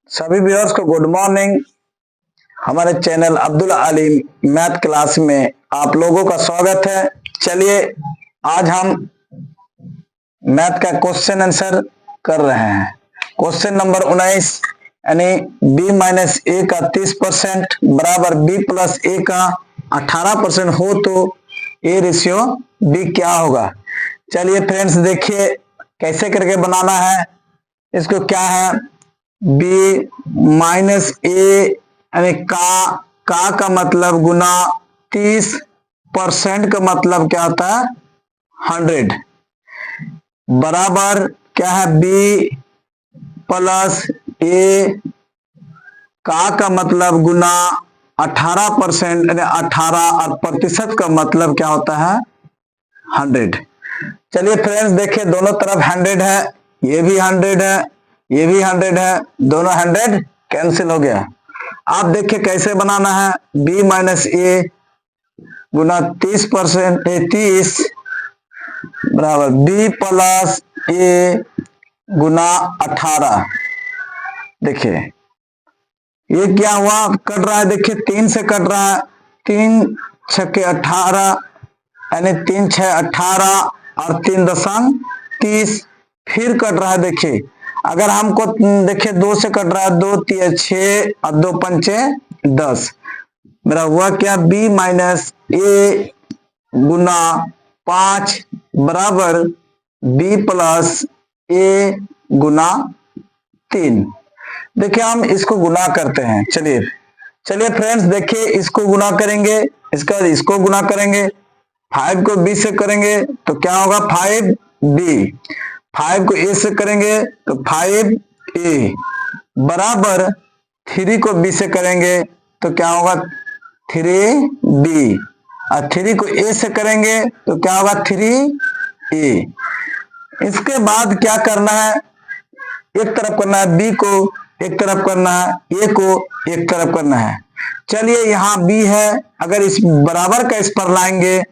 सभी व्यूअर्स को good morning. हमारे channel Abdul Aleem math class में आप लोगों का स्वागत है। चलिए आज हम मैथ का क्वेश्चन आंसर कर रहे हैं। क्वेश्चन नंबर 19 यानी b माइनस ए का 30% बराबर b प्लस ए का 18% हो तो ए रेशियो b क्या होगा। चलिए फ्रेंड्स देखिए कैसे करके बनाना है। इसको क्या है, b माइनस ए यानी का मतलब गुना 30% का मतलब क्या होता है 100 बराबर क्या है b प्लस ए का मतलब गुना 18% यानी 18 और प्रतिशत का मतलब क्या होता है 100। चलिए फ्रेंड्स देखिए दोनों तरफ 100 है, ये भी 100 है, ये भी 100 है, दोनों 100 कैंसिल हो गया। आप देखिए कैसे बनाना है, b माइनस ए गुना 30% 30 बराबर b प्लस ए गुना 18। देखिए ये क्या हुआ, कट रहा है, देखिए 3 से कट रहा है, 3 छक्के 18 यानी 3 6 18 और 3 दशम 30। फिर कट रहा है, देखिए अगर हमको देखिए 2 से कट रहा है, 2 3 6 और 2 पंचे 10। मेरा हुआ क्या, b माइनस ए गुना 5 बराबर b प्लस ए गुना 3। देखिए हम इसको गुना करते हैं। चलिए फ्रेंड्स देखिए इसको गुना करेंगे, इसका इसको गुना करेंगे, 5 को b से करेंगे तो क्या होगा 5b, 5 को a से करेंगे तो 5a बराबर 3 को b से करेंगे तो क्या होगा 3b और 3 को a से करेंगे तो क्या होगा 3a। इसके बाद क्या करना है, एक तरफ करना है b को, एक तरफ करना है a को, एक तरफ करना है। चलिए यहाँ b है, अगर इस बराबर का इस पर लाएंगे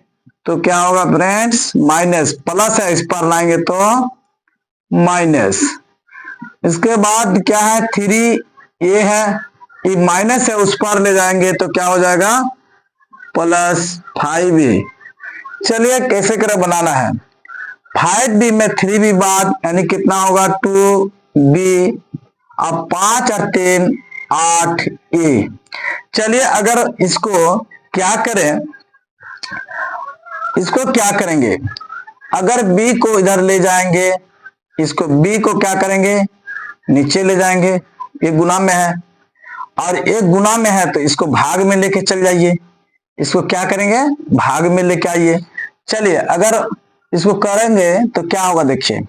तो क्या होगा फ्रेंड्स माइनस, प्लस है इस पर लाएंगे तो माइनस। इसके बाद क्या है 3a है, ये माइनस है उस पर ले जाएंगे तो क्या हो जाएगा प्लस 5a। चलिए कैसे कर बनाना है, 5b में 3b बाद यानी कितना होगा 2b, अब 5 और 3 8a। चलिए अगर इसको क्या करें, इसको क्या करेंगे, अगर b को इधर ले जाएंगे, इसको b को क्या करेंगे नीचे ले जाएंगे, ये गुना में है और एक गुना में है तो इसको भाग में लेके चल जाइए, इसको क्या करेंगे भाग में लेके आइए। चलिए अगर इसको करेंगे तो क्या होगा, देखिए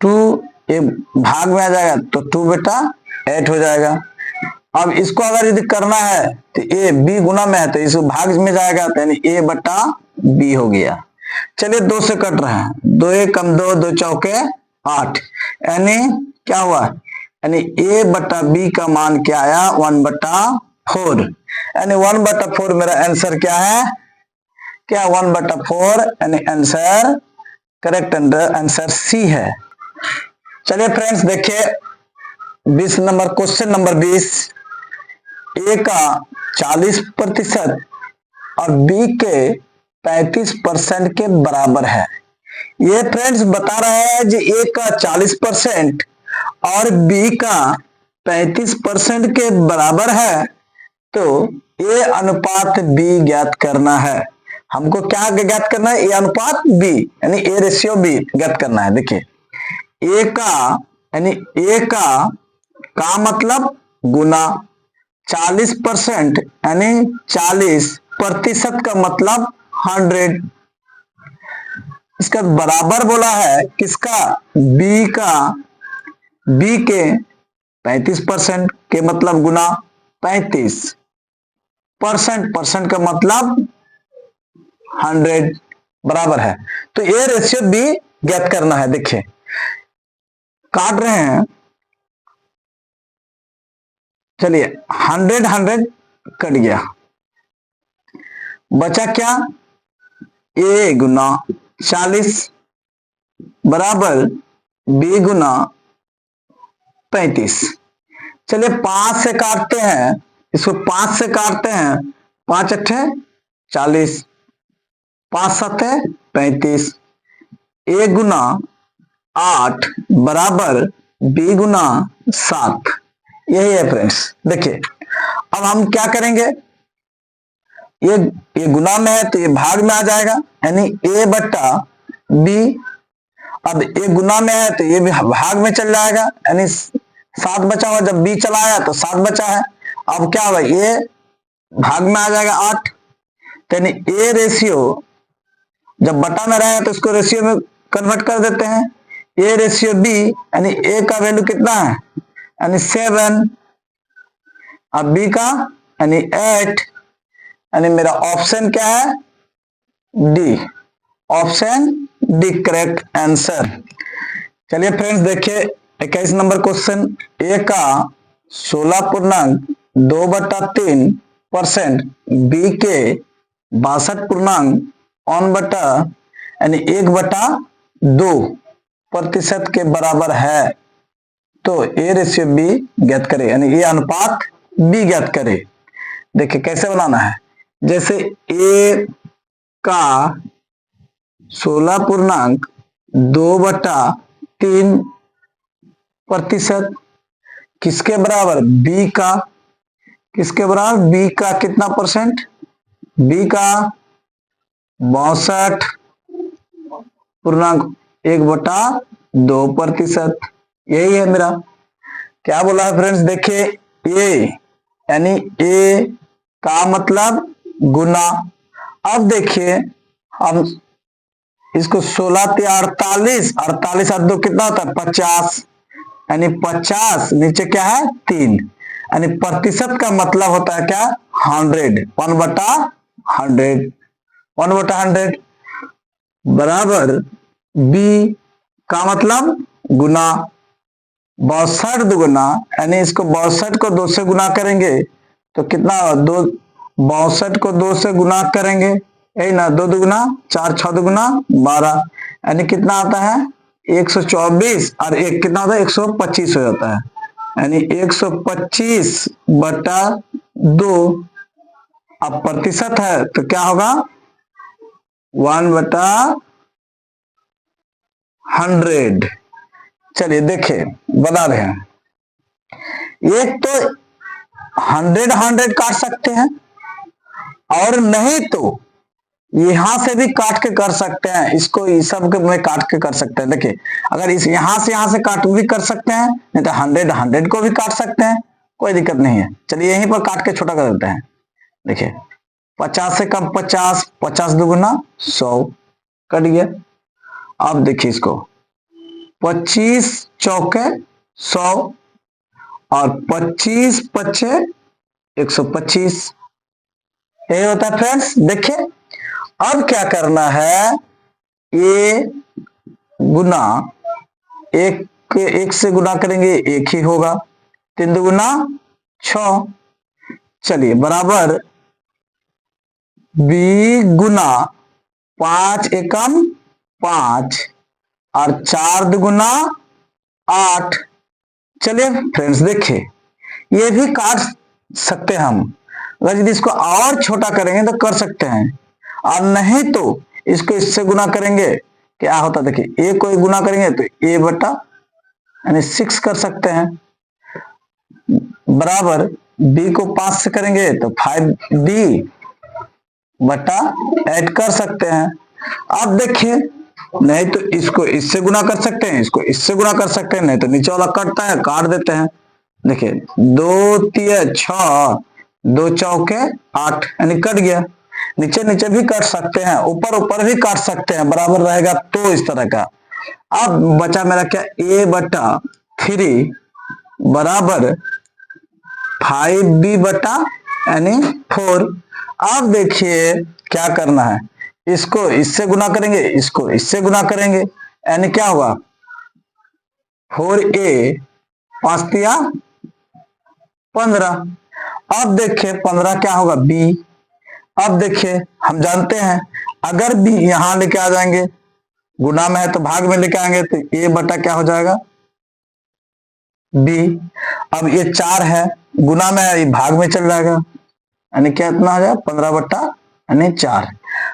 2 ये भाग में आ जाएगा तो 2 बेटा 8 हो जाएगा। अब इसको अगर यदि करना है तो a b गुना में है तो इसको भाग में जाएगा तो यानी a बटा b हो गया। चलिए 2 से कट रहा है, 2 1 कम 2 2 चौके 8 यानी क्या हुआ, यानी a बटा b का मान क्या आया 1/4 यानी 1/4 मेरा आंसर क्या है, क्या 1/4 यानी आंसर करेक्ट आंसर सी है। चलिए फ्रेंड्स देखिए 20 नंबर क्वेश्चन नंबर 20, ए का 40% और बी के 35% के बराबर है। ये फ्रेंड्स बता रहा है कि ए का 40% और बी का 35% के बराबर है तो ए अनुपात बी ज्ञात करना है। हमको क्या ज्ञात करना है, ए अनुपात बी यानी ए रेशियो बी ज्ञात करना है। देखिए ए का यानी ए का मतलब गुना 40% यानी 40% का मतलब 100, इसका बराबर बोला है किसका, बी के 35% के मतलब गुना 35% का मतलब 100 बराबर है तो ये रेशियो बी ज्ञात करना है। देखिए काट रहे हैं, चलिए 100 कट गया, बचा क्या a गुना 40 बराबर b गुना 35। चलिए 5 से काटते हैं, इसको 5 से काटते हैं, 5 अट्ठे 40, 5 सत्ते 35। a गुना 8 बराबर b गुना 7। यही है फ्रेंड्स। देखिए अब हम क्या करेंगे, ये गुना में है तो ये भाग में आ जाएगा, यानी a बट्टा b। अब a गुना में है तो ये भी भाग में चल जाएगा, यानी 7 बचा हुआ, जब b चला आया तो 7 बचा है। अब क्या होगा, ये भाग में आ जाएगा 8, यानी a रेशियो जब बटा में रहेगा तो इसको रेशियो में कन्वर्ट कर देते हैं, a रेशियो b, यानी a का वैल्यू कितना है, यानी 7, अब b का यानी 8, यानी मेरा ऑप्शन क्या है, D, option D correct answer. चलिए फ्रेंड्स देखिए 21 नंबर क्वेश्चन, ए का 16.2/3%, बी के 62.1 यानी 1/2% के बराबर है, तो ए रेशियो बी ज्ञात करे, यानी ये अनुपात बी ज्ञात करे। देखिए कैसे बनाना है, जैसे ए का 16.2/3% किसके बराबर, बी का, किसके बराबर, बी का कितना परसेंट, बी का 62.1/2%। यही है मेरा, क्या बोला है फ्रेंड्स, देखिए ए यानी ए का मतलब गुना। अब देखिए हम इसको 16 × 48 और 2 कितना होता है 50, यानी 50 नीचे क्या है 3, यानी प्रतिशत का मतलब होता है क्या 100, 1/100 बराबर बी का मतलब गुना 62 दुगुना, यानी इसको 62 को 2 से गुना करेंगे तो कितना, 62 को 2 से गुना करेंगे, यही ना, 2 दुगुना 4, 6 दुगुना 12, यानी कितना आता है 124, और एक कितना होता है 125 हो जाता है, यानी 125/2। अब प्रतिशत है तो क्या होगा 1/100। चलिए देखिए बना रहे हैं, एक तो 100 काट सकते हैं, और नहीं तो यहां से भी काट के कर सकते हैं, इसको इस सब के में काट के कर सकते हैं। देखिए अगर इस यहां से काट भी कर सकते हैं, नहीं तो 100 को भी काट सकते हैं, कोई दिक्कत नहीं है। चलिए यहीं पर काट के छोटा कर देते हैं। देखिए 50 से कम 50, 50 दुगुना 100 कट गया। अब देखिए इसको 25 चौके 100 और 25 पच्चे 125, यही होता है फ्रेंड्स। देखिए अब क्या करना है, ए गुना एक से गुना करेंगे एक ही होगा, 3 दुगुना 6, चलिए बराबर बी गुना 5 एकम 5 और 4 दुगुना 8। चलिए फ्रेंड्स देखिए ये भी काट सकते हैं हम, अगर यदि इसको और छोटा करेंगे तो कर सकते हैं, और नहीं तो इसको इससे गुना करेंगे, क्या होता है देखिए, ए को गुना करेंगे तो ए बटा यानी 6 कर सकते हैं, बराबर बी को 5 से करेंगे तो 5b बटा 8 कर सकते हैं। अब देखिए नहीं तो इसको इससे गुना कर सकते हैं, इसको इससे गुना कर सकते हैं, नहीं तो नीचे वाला कटता है काट देते हैं। देखिए 2 3 6, 2 चौके 8, यानी कट गया। नीचे नीचे भी काट सकते हैं, ऊपर ऊपर भी काट सकते हैं, बराबर रहेगा तो इस तरह का। अब बचा मेरा क्या, a बटा 3 बराबर 5b बटा यानी 4। अब देखिए क्या करना है, इसको इससे गुना करेंगे, इसको इससे गुना करेंगे, यानी क्या होगा 4a 5 तिया 15। अब देखिए 15 क्या होगा b। अब देखिए हम जानते हैं अगर b यहां लेके आ जाएंगे, गुना में है तो भाग में लेके आएंगे, तो a बटा क्या हो जाएगा बी। अब ये 4 है, गुना में है, ये भाग में चल जाएगा, यानी क्या इतना हो जाएगा 15/4।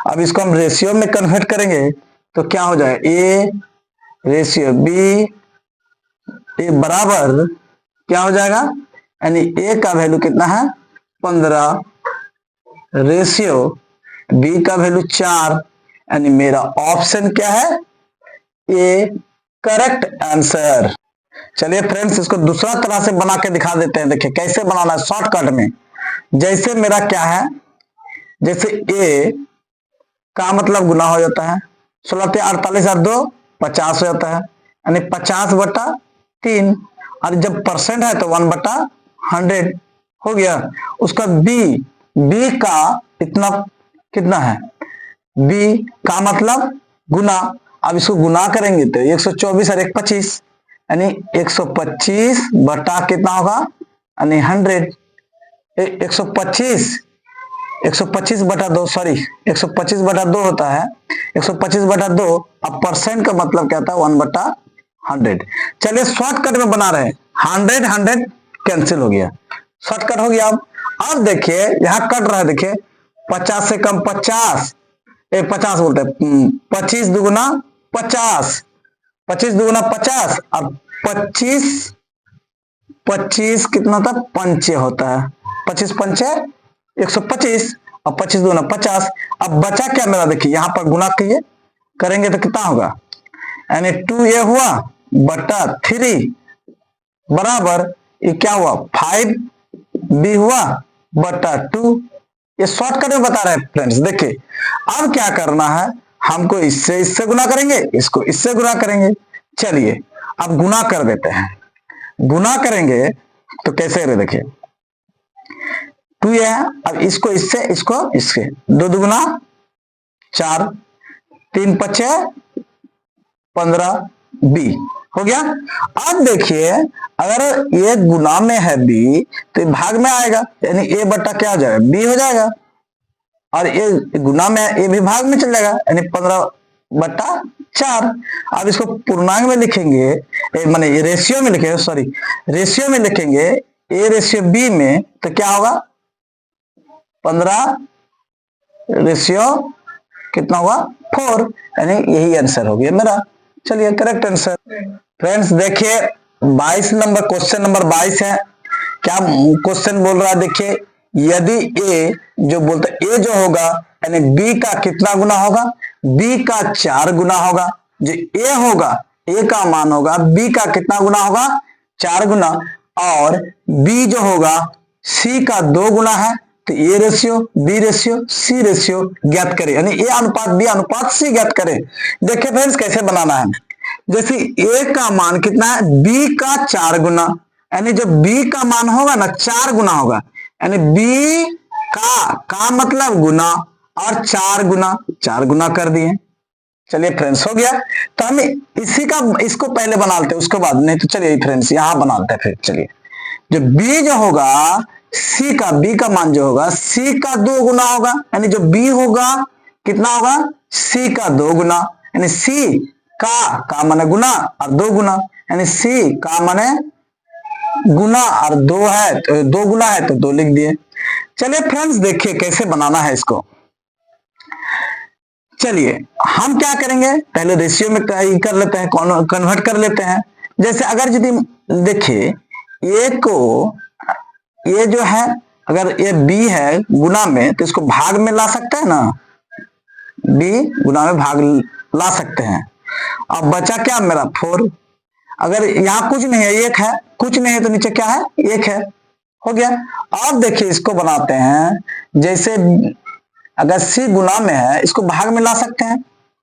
अब इसको हम रेशियो में कन्वर्ट करेंगे तो क्या हो जाएगा, ए रेशियो बी, ए बराबर क्या हो जाएगा, यानी ए का वैल्यू कितना है 15 रेशियो बी का वैल्यू 4, यानी मेरा ऑप्शन क्या है, ए करेक्ट आंसर। चलिए फ्रेंड्स, इसको दूसरा तरह से बना के दिखा देते हैं। देखिए कैसे बनाना है शॉर्टकट में। जैसे मेरा क्या है, जैसे ए का मतलब गुना हो जाता है, 16×48 और 2 50 हो जाता है, यानी 50/3। और जब परसेंट है तो 1/100 हो गया। उसका बी का इतना कितना है, बी का मतलब गुना। अब इसको गुना करेंगे तो 124 और 1 25, यानी 125 बटा कितना होगा, यानी 100। 125/2 सॉरी 125/2 होता है, 125/2। अब परसेंट का मतलब क्या था, 1/100। चलिए शॉर्टकट में बना रहे हैं, 100 कैंसिल हो गया, शॉर्टकट हो गया। अब देखिए यहां कट रहा है, देखिए 50 से कम 50, 50 बोलते हैं, 25 दुगुना 50, 25 दुगुना 50, अब 25 कितना था, पंचे होता है, 25 पंचे 125, और 25 दुगुना 50। अब बचा क्या मेरा, देखिए यहां पर गुना करेंगे तो कितना होगा, यानी 2a हुआ बटा 3 बराबर ये क्या हुआ 5b हुआ बटा 2। ये शॉर्टकट में बता रहे हैं फ्रेंड्स। देखिए अब क्या करना है, हमको इससे गुना करेंगे, इसको इससे गुना करेंगे। चलिए अब गुना कर देते हैं। गुना करेंगे तो कैसे रहे, देखिए 2a है, अब इसको इससे, इसको इससे, 2 दुगुना 4, 3 पचे 15 बी हो गया। अब देखिए अगर ये गुना में है बी तो ये भाग में आएगा, यानी ए बट्टा क्या हो जाएगा, बी हो जाएगा। और ये गुना में ए भी भाग में चल जाएगा, यानी 15/4। अब इसको पूर्णांक में लिखेंगे, माने रेशियो में लिखेंगे, सॉरी रेशियो में लिखेंगे, ए रेशियो बी में तो क्या होगा 15 रेशियो कितना होगा 4, यानी यही आंसर हो गया मेरा। चलिए करेक्ट आंसर। फ्रेंड्स देखिए 22 नंबर क्वेश्चन नंबर 22 है। क्या क्वेश्चन बोल रहा है, देखिए यदि ए जो बोलते ए जो होगा यानी बी का कितना गुना होगा, बी का 4 गुना होगा। जो ए होगा, ए का मान होगा, बी का कितना गुना होगा 4 गुना। और बी जो होगा सी का 2 गुना है, तो A ratio B ratio C ratio ज्ञात करें, यानी ए अनुपात बी अनुपात सी ज्ञात करें। देखिए फ्रेंड्स कैसे बनाना है, जैसे ए का मान कितना है, बी का 4 गुना, यानी जब बी का मान होगा ना 4 गुना होगा, यानी बी का मतलब गुना और 4 गुना कर दिए। चलिए फ्रेंड्स हो गया। तो हम इसी का इसको पहले बना लेते हैं, उसके बाद नहीं तो चलिए फ्रेंड्स यहां बनाते हैं। फिर चलिए जो बी जो होगा सी का, बी का मान जो होगा सी का 2 गुना होगा, यानी जो बी होगा कितना होगा सी का 2 गुना, यानी सी का माने गुना और 2 गुना, यानी सी का माने गुना और 2 है तो 2 गुना है तो 2 लिख दिए। चलिए फ्रेंड्स देखिए कैसे बनाना है इसको। चलिए हम क्या करेंगे, पहले रेशियो में कर लेते हैं, कन्वर्ट कर लेते हैं। जैसे अगर यदि देखिए ए को, ये जो है अगर ये बी है गुना में तो इसको भाग में ला सकते हैं ना, बी गुना में भाग ला सकते हैं। अब बचा क्या मेरा 4। अगर यहां कुछ नहीं है, 1 है, कुछ नहीं है तो नीचे क्या है 1 है, हो गया। अब देखिए इसको बनाते हैं, जैसे अगर सी गुना में है इसको भाग में ला सकते हैं,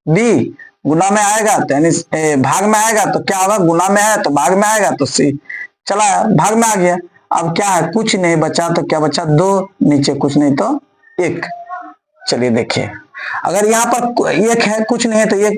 बी गुना में आएगा तो यानी भाग में आएगा तो क्या होगा, गुना में है तो भाग में आएगा तो सी चला भाग में आ गया। अब क्या है, कुछ नहीं बचा तो क्या बचा 2, नीचे कुछ नहीं तो 1। चलिए देखिए अगर यहाँ पर 1 है कुछ नहीं है तो ये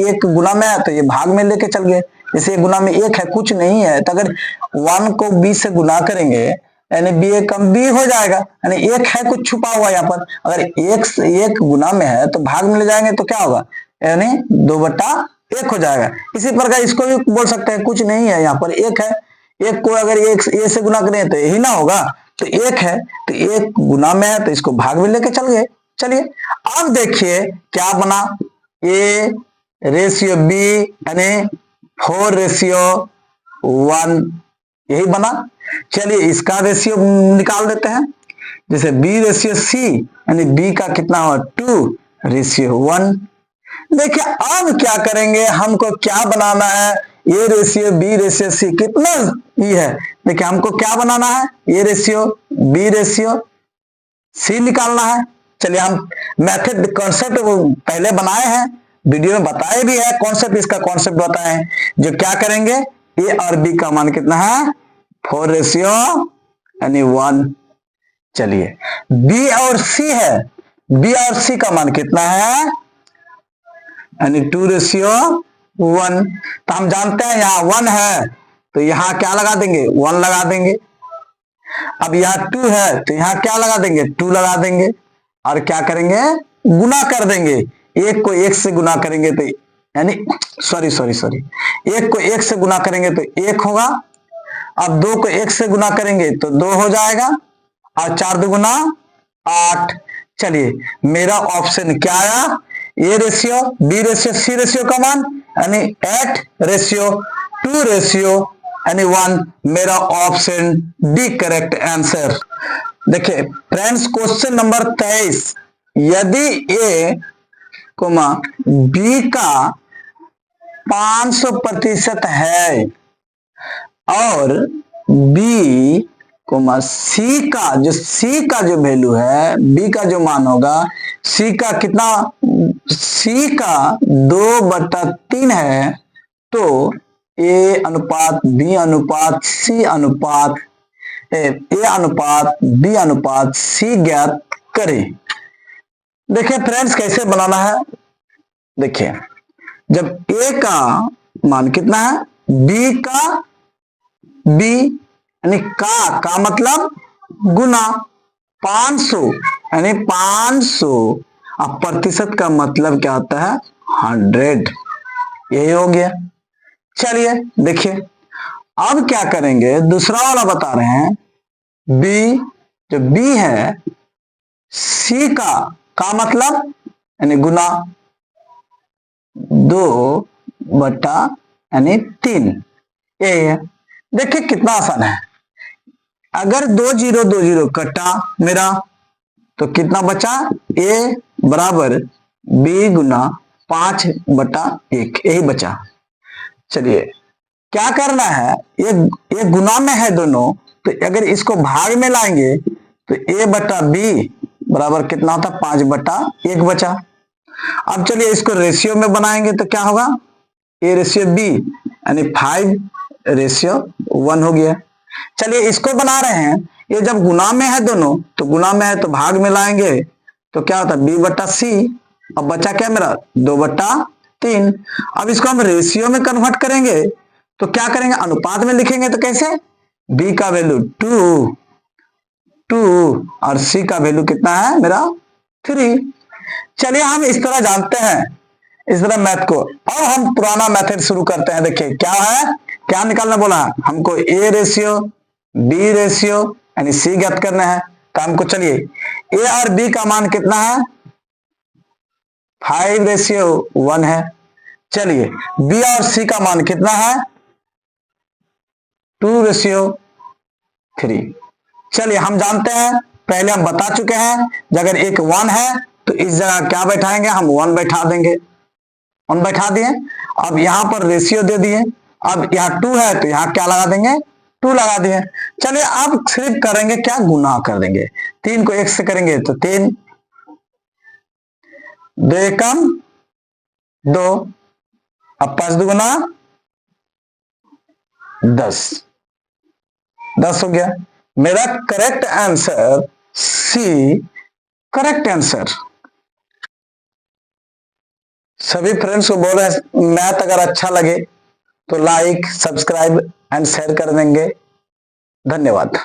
1 गुना में है तो ये भाग में लेके चल गए। जैसे ये गुना में 1 है कुछ नहीं है तो अगर 1 को b से गुना करेंगे यानी b कम b हो जाएगा, यानी 1 है कुछ छुपा हुआ यहाँ पर। अगर 1 गुना में है तो भाग में ले जाएंगे तो क्या होगा, यानी 2/1 हो जाएगा। इसी प्रकार इसको भी बोल सकते हैं, कुछ नहीं है यहाँ पर 1 है, एक को अगर एक ए से गुना करें तो यही ना होगा, तो एक है तो एक गुना में है तो इसको भाग में लेके चल गए। चलिए अब देखिए क्या बना, ए रेशियो बी यानी 4:1 यही बना। चलिए इसका रेशियो निकाल देते हैं, जैसे बी रेशियो सी यानी बी का कितना हुआ 2:1। देखिए अब क्या करेंगे, हमको क्या बनाना है, A ratio B ratio C कितना ई है, देखिए हमको क्या बनाना है, A ratio B ratio C निकालना है। चलिए हम मेथड कॉन्सेप्ट पहले बनाए हैं, वीडियो में बताए भी है कॉन्सेप्ट, इसका कॉन्सेप्ट बताए हैं। जो क्या करेंगे, ए और बी का मान कितना है 4:1। चलिए बी और सी है, बी और सी का मान कितना है यानी 2:1। तो हम जानते हैं यहाँ 1 है तो यहाँ क्या लगा देंगे 1 लगा देंगे। अब यहाँ 2 है तो यहाँ क्या लगा देंगे 2 लगा देंगे, और क्या करेंगे गुना कर देंगे, एक को एक से गुना करेंगे तो यानी सॉरी एक को एक से गुना करेंगे तो एक होगा, अब 2 को एक से गुना करेंगे तो 2 हो जाएगा, और 4 2 8। चलिए मेरा ऑप्शन क्या आया, A ratio B ratio C ratio का मान यानी 8:2:1 मेरा ऑप्शन डी करेक्ट आंसर। देखिए फ्रेंड्स क्वेश्चन नंबर 23, यदि ए कोमा बी का 500% है और बी कोमा सी का जो वैल्यू है, बी का जो मान होगा, सी का कितना, सी का 2/3 है, तो ए अनुपात बी अनुपात सी अनुपात ए अनुपात बी अनुपात सी ज्ञात करें। देखिए फ्रेंड्स कैसे बनाना है, देखिए जब ए का मान कितना है, बी का बी यानी का मतलब गुना 500 यानी 500, अब प्रतिशत का मतलब क्या होता है 100, यही हो गया। चलिए देखिए अब क्या करेंगे, दूसरा वाला बता रहे हैं, बी जो बी है सी का मतलब यानी गुना 2/3 यही है। देखिए कितना आसान है, अगर 2 0 2 0 कटा मेरा तो कितना बचा, ए बराबर बी गुना 5/1 यही बचा। चलिए क्या करना है, ये गुना में है दोनों, तो अगर इसको भाग में लाएंगे तो ए बटा बी बराबर कितना होता 5/1 बचा। अब चलिए इसको रेशियो में बनाएंगे तो क्या होगा, ए रेशियो बी यानी 5:1 हो गया। चलिए इसको बना रहे हैं, ये जब गुना में है दोनों, तो गुना में है तो भाग में लाएंगे तो क्या होता है बी बटा सी, अब बचा क्या मेरा 2/3। अब इसको हम रेशियो में कन्वर्ट करेंगे तो क्या करेंगे, अनुपात में लिखेंगे तो कैसे, बी का वैल्यू 2 और सी का वैल्यू कितना है मेरा 3। चलिए हम इस तरह जानते हैं, इस तरह मैथ को। अब हम पुराना मेथड शुरू करते हैं। देखिए क्या है, क्या निकालना बोला है हमको, ए रेशियो बी रेशियो यानी सी ज्ञात करना है। तो हमको चलिए ए और बी का मान कितना है 5:1 है। चलिए बी और सी का मान कितना है 2:3। चलिए हम जानते हैं, पहले हम बता चुके हैं, अगर एक 1 है तो इस जगह क्या बैठाएंगे, हम 1 बैठा देंगे, 1 बैठा दिए। अब यहां पर रेशियो दे दिए, अब यहाँ 2 है तो यहाँ क्या लगा देंगे 2 लगा दिए। चलिए अब सिर्फ करेंगे क्या, गुना कर देंगे, 3 को 1 से करेंगे तो 3, 2 एकम 2, अब 5 2 10 हो गया। मेरा correct answer C correct answer. सभी फ्रेंड्स को बोल रहे हैं मैथ अगर अच्छा लगे तो लाइक सब्सक्राइब एंड शेयर कर देंगे। धन्यवाद।